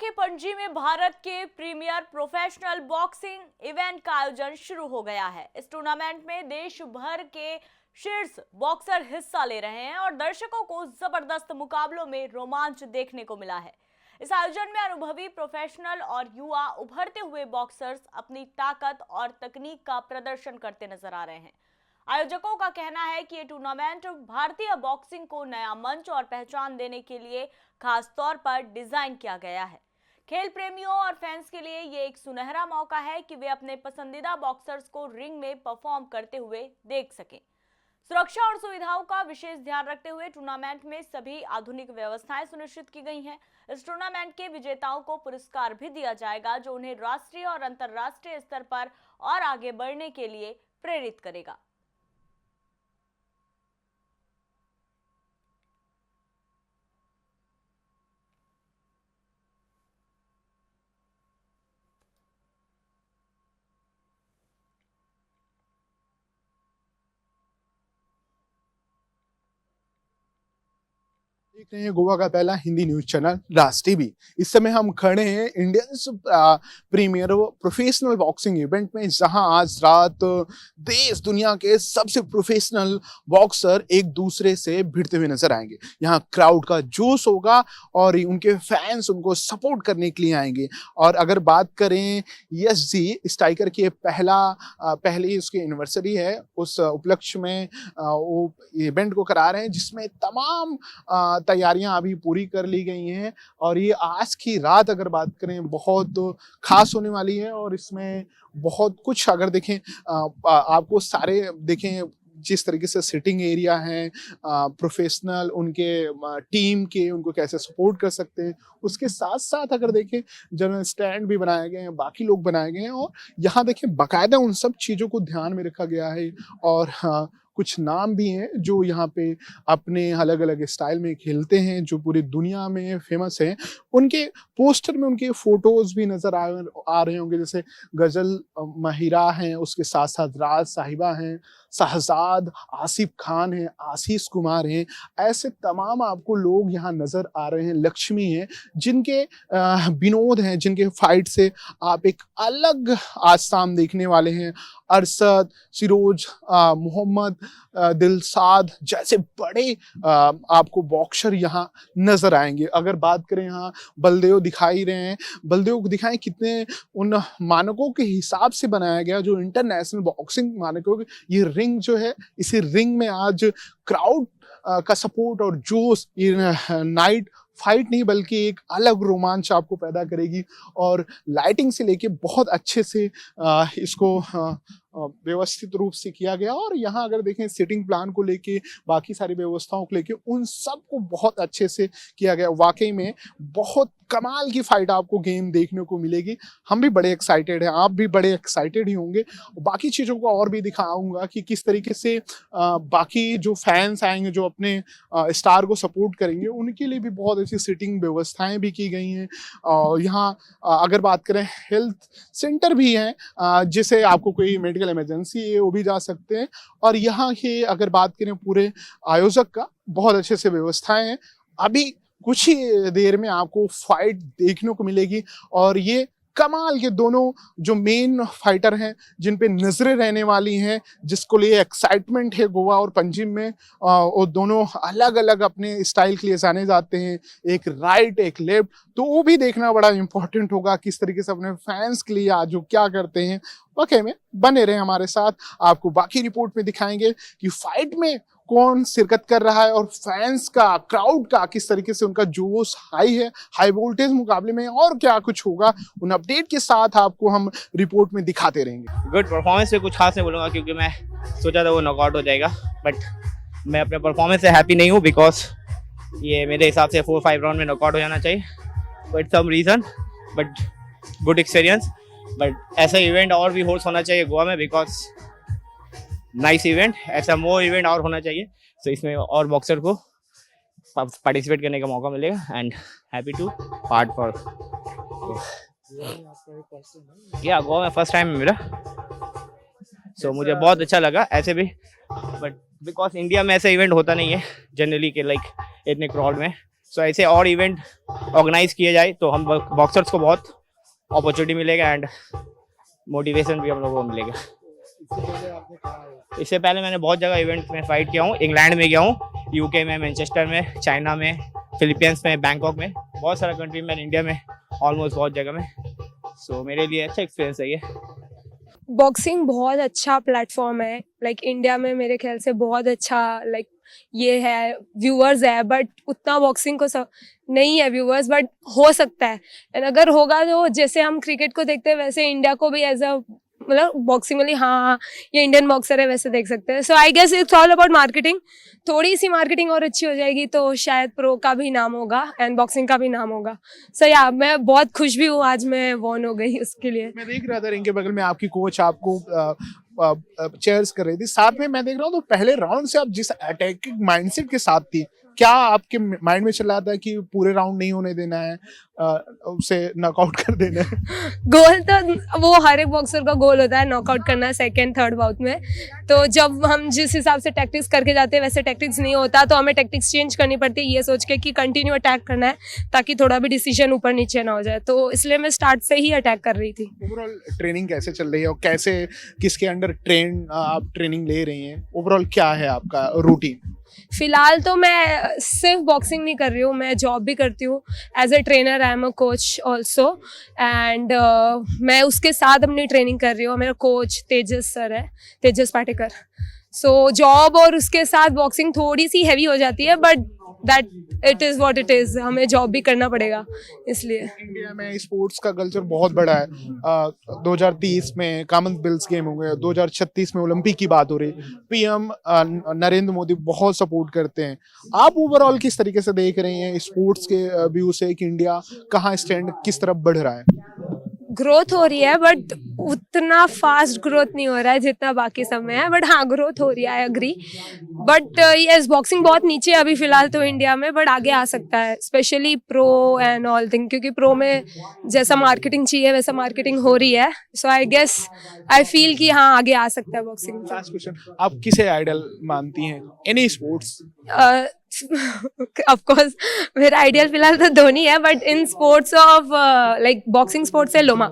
के पणजी में भारत के प्रीमियर प्रोफेशनल बॉक्सिंग इवेंट का आयोजन शुरू हो गया है। इस टूर्नामेंट में देश भर के शीर्ष बॉक्सर हिस्सा ले रहे हैं और दर्शकों को जबरदस्त मुकाबलों में रोमांच देखने को मिला है। इस आयोजन में अनुभवी प्रोफेशनल और युवा उभरते हुए बॉक्सर्स अपनी ताकत और तकनीक का प्रदर्शन करते नजर आ रहे हैं। आयोजकों का कहना है कि ये टूर्नामेंट भारतीय बॉक्सिंग को नया मंच और पहचान देने के लिए खास तौर पर डिजाइन किया गया है। खेल प्रेमियों और फैंस के लिए ये एक सुनहरा मौका है कि वे अपने पसंदीदा बॉक्सर्स को रिंग में परफॉर्म करते हुए देख सकें। सुरक्षा और सुविधाओं का विशेष ध्यान रखते हुए टूर्नामेंट में सभी आधुनिक व्यवस्थाएं सुनिश्चित की गई हैं। इस टूर्नामेंट के विजेताओं को पुरस्कार भी दिया जाएगा, जो उन्हें राष्ट्रीय और अंतर्राष्ट्रीय स्तर पर और आगे बढ़ने के लिए प्रेरित करेगा। देख रहे हैं गोवा का पहला Hindi news channel Raj TV. इस समय हम खड़े हैं Indians premier professional boxing event में, जहां आज रात देश दुनिया के सबसे प्रोफेशनल बॉक्सर एक दूसरे से भिड़ते हुए नजर आएंगे। यहां क्राउड का जोश होगा और उनके फैंस उनको सपोर्ट करने के लिए आएंगे। और अगर बात करें यश जी स्ट्राइकर की पहली उसकी एनिवर्सरी है, उस उपलक्ष्य में वो इवेंट को करा रहे हैं, जिसमें तमाम तैयारियां अभी पूरी कर ली गई हैं। और ये आज की रात अगर बात करें बहुत खास होने वाली है। और इसमें बहुत कुछ अगर देखें आपको सारे देखें जिस तरीके से सिटिंग एरिया है, प्रोफेशनल उनके टीम के उनको कैसे सपोर्ट कर सकते हैं, उसके साथ साथ अगर देखें जनरल स्टैंड भी बनाए गए हैं, बाकी लोग बनाए गए हैं। और यहाँ देखें बाकायदा उन सब चीज़ों को ध्यान में रखा गया है। और कुछ नाम भी हैं जो यहाँ पे अपने अलग अलग स्टाइल में खेलते हैं, जो पूरी दुनिया में फेमस हैं। उनके पोस्टर में उनके फोटोज भी नजर आ रहे होंगे, जैसे गजल महिरा हैं, उसके साथ साथ राज साहिबा हैं, शहजाद आसिफ खान हैं, आशीष कुमार हैं। ऐसे तमाम आपको लोग यहाँ नजर आ रहे हैं। लक्ष्मी हैं, जिनके विनोद हैं, जिनके फाइट से आप एक अलग आसाम देखने वाले हैं। अरशद, सिरोज, मोहम्मद, दिलसाद जैसे बड़े आपको बॉक्सर यहाँ नजर आएंगे। अगर बात करें यहाँ बलदेव दिखाई रहे हैं, बलदेव को दिखाएं कितने उन मानकों के हिसाब से बनाया गया जो इंटरनेशनल बॉक्सिंग मानकों के। ये रिंग जो है, इसी रिंग में आज क्राउड का सपोर्ट और जोश ये नाइट फाइट नहीं बल्कि एक अलग रोमांच आपको पैदा करेगी। और लाइटिंग से लेके बहुत अच्छे से इसको व्यवस्थित रूप से किया गया। और यहाँ अगर देखें सिटिंग प्लान को लेके, बाकी सारी व्यवस्थाओं को लेके, उन सब को बहुत अच्छे से किया गया। वाकई में बहुत कमाल की फाइट आपको गेम देखने को मिलेगी। हम भी बड़े एक्साइटेड हैं, आप भी बड़े एक्साइटेड ही होंगे। बाकी चीज़ों को और भी दिखाऊंगा कि किस तरीके से बाकी जो फैंस आएंगे, जो अपने स्टार को सपोर्ट करेंगे, उनके लिए भी बहुत अच्छी सिटिंग व्यवस्थाएं भी की गई हैं। और यहाँ अगर बात करें हेल्थ सेंटर भी हैं, जिसे आपको कोई मेडिकल इमरजेंसी है वो भी जा सकते हैं। और यहाँ के अगर बात करें पूरे आयोजक का, बहुत अच्छे से व्यवस्थाएं हैं। अभी कुछ ही देर में आपको फाइट देखने को मिलेगी। और ये कमाल के दोनों जो मेन फाइटर हैं, जिन पे नजरें रहने वाली हैं, जिसको लिए एक्साइटमेंट है गोवा और पंजिम में, वो दोनों अलग अलग अपने स्टाइल के लिए जाने जाते हैं, एक राइट एक लेफ्ट। तो वो भी देखना बड़ा इंपॉर्टेंट होगा, किस तरीके से अपने फैंस के लिए आज वो क्या करते हैं। वाकई में बने रहे हमारे साथ, आपको बाकी रिपोर्ट में दिखाएंगे कि फाइट में कौन शिरकत कर रहा है और फैंस का, क्राउड का किस तरीके से उनका जोश हाई है, हाई वोल्टेज मुकाबले में, और क्या कुछ होगा। उन अपडेट के साथ आपको हम रिपोर्ट में दिखाते रहेंगे। गुड परफॉर्मेंस से कुछ खास नहीं बोलूँगा, क्योंकि मैं सोचा था वो नॉकआउट हो जाएगा, बट मैं अपने परफॉर्मेंस से हैप्पी नहीं हूँ, बिकॉज ये मेरे हिसाब से 4-5 राउंड में नॉकआउट हो जाना चाहिए। But some reason, but good experience. But ऐसा इवेंट और भी होस्ट होना चाहिए गोवा में, बिकॉज नाइस इवेंट, ऐसा मोर इवेंट और होना चाहिए। तो इसमें और बॉक्सर को पार्टिसिपेट करने का मौका मिलेगा। And happy to part for या गोवा में फर्स्ट टाइम है मेरा। सो मुझे बहुत अच्छा लगा ऐसे भी, बट बिकॉज इंडिया में ऐसा इवेंट होता नहीं है जनरली के लाइक इतने क्राउड में। सो ऐसे और इवेंट ऑर्गेनाइज किए जाए तो हम बॉक्सर्स को बहुत अपॉर्चुनिटी मिलेगा एंड मोटिवेशन भी हम लोगों को मिलेगा। इससे पहले मैंने बहुत जगह इवेंट में फाइट किया हूँ। इंग्लैंड में गया हूँ, यूके में, मैनचेस्टर में, चाइना में, फिलीपींस में, बैंकॉक में, बहुत सारा कंट्री में, इंडिया में, ऑलमोस्ट बहुत जगह में। सो मेरे लिए अच्छा एक्सपीरियंस है ये। बॉक्सिंग बहुत अच्छा प्लेटफॉर्म है, लाइक इंडिया में मेरे ख्याल से बहुत अच्छा लाइक ये है, व्यूअर्स है, बट उतना बॉक्सिंग को नहीं है व्यूअर्स, बट हो सकता है। एंड अगर होगा तो जैसे हम क्रिकेट को देखते हैं वैसे इंडिया को भी एज अ मतलब बॉक्सिंग वाली हाँ ये इंडियन बॉक्सर है वैसे देख सकते हैं। So I guess it's all about marketing. थोड़ी सी मार्केटिंग और अच्छी हो जाएगी तो शायद प्रो का भी नाम होगा एंड बॉक्सिंग का भी नाम होगा। सो या मैं बहुत खुश भी हूँ आज मैं वॉन हो गई उसके लिए। मैं देख रहा था रिंग के बगल में आपकी कोच आपको चेयर्स कर रही थी, साथ में मैं देख रहा हूँ तो पहले राउंड से आप जिस अटैकिंग माइंडसेट के साथ थी, क्या आपके माइंड में चल रहा था कि पूरे राउंड नहीं होने देना है, उसे नॉकआउट कर देना है? गोल तो वो हर एक बॉक्सर का गोल होता है नॉकआउट करना सेकंड थर्ड बाउट में। तो जब हम जिस हिसाब से टैक्टिक्स करके जाते हैं वैसे टैक्टिक्स नहीं होता तो हमें टैक्टिक्स चेंज करनी पड़ती है ये सोच के कि कंटिन्यू अटैक करना है ताकि थोड़ा भी डिसीजन ऊपर नीचे ना हो जाए। तो इसलिए मैं स्टार्ट से ही अटैक कर रही थी। ओवरऑल ट्रेनिंग कैसे चल रही है और कैसे किसके अंडर आप ट्रेनिंग ले रही हैं? ओवरऑल क्या है आपका रूटीन? फिलहाल तो मैं सिर्फ बॉक्सिंग नहीं कर रही हूँ, मैं जॉब भी करती हूँ as a trainer, I am a coach also and मैं उसके साथ अपनी ट्रेनिंग कर रही हूँ। मेरा कोच तेजस सर है, तेजस पाटेकर। सो जॉब और उसके साथ बॉक्सिंग थोड़ी सी हैवी हो जाती है but that it is what it is, हमें जॉब भी करना पड़ेगा इसलिए। इंडिया में स्पोर्ट्स का कल्चर बहुत बड़ा है। 2030 में कॉमनवेल्थ गेम हो गए, 2036 में ओलंपिक की बात हो रही, पीएम नरेंद्र मोदी बहुत सपोर्ट करते हैं। आप ओवरऑल किस तरीके से देख रही हैं स्पोर्ट्स के व्यू से कि इंडिया कहाँ स्टैंड किस तरफ बढ़ रहा है? ग्रोथ हो रही है बट उतना फास्ट ग्रोथ नहीं हो रहा है जितना बाकी सब में है, बट हाँ ग्रोथ हो रही है, I agree. But yes boxing बहुत नीचे है अभी फिलहाल तो इंडिया में, बट आगे आ सकता है specially pro and all thing, क्योंकि प्रो में जैसा मार्केटिंग चाहिए वैसा मार्केटिंग हो रही है। सो आई गेस आई फील कि हाँ आगे आ सकता है बॉक्सिंग। लास्ट क्वेश्चन, आप किसे आइडल मानती हैं एनी स्पोर्ट्स? ऑफ कोर्स मेरा आइडियल फिलहाल तो धोनी है, but in sports of like boxing sports है लोमा।